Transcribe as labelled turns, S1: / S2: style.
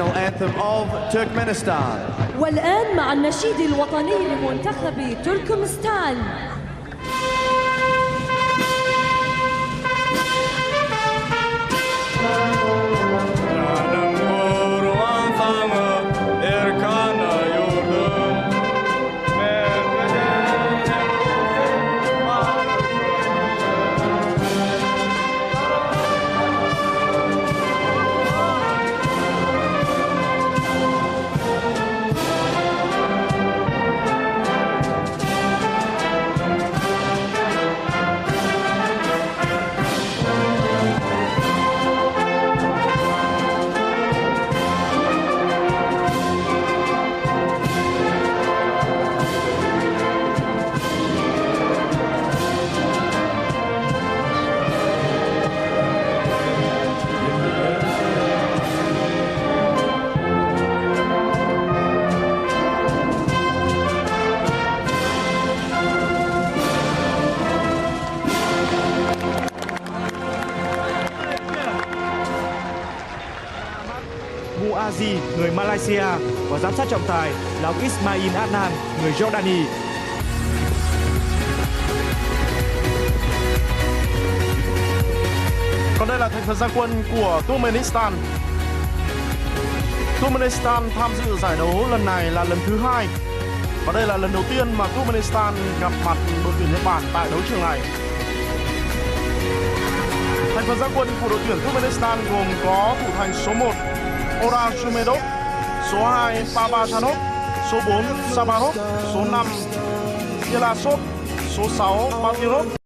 S1: national anthem of Turkmenistan.
S2: والآن مع النشيد الوطني لمنتخب تركمستان.
S3: Muazi, người Malaysia, và giám sát trọng tài là ông Ismail Adnan, người Jordani.
S4: Còn đây là thành phần gia quân của Turkmenistan. Turkmenistan tham dự giải đấu lần này là lần thứ 2. Và đây là lần đầu tiên mà Turkmenistan gặp mặt đội tuyển Nhật Bản tại đấu trường này. Thành phần gia quân của đội tuyển Turkmenistan gồm có thủ thành số 1 Ora Shumedov, số 2 Babachanov, số 4 Sabarov, số 5 Yelasov, số 6 Batirov.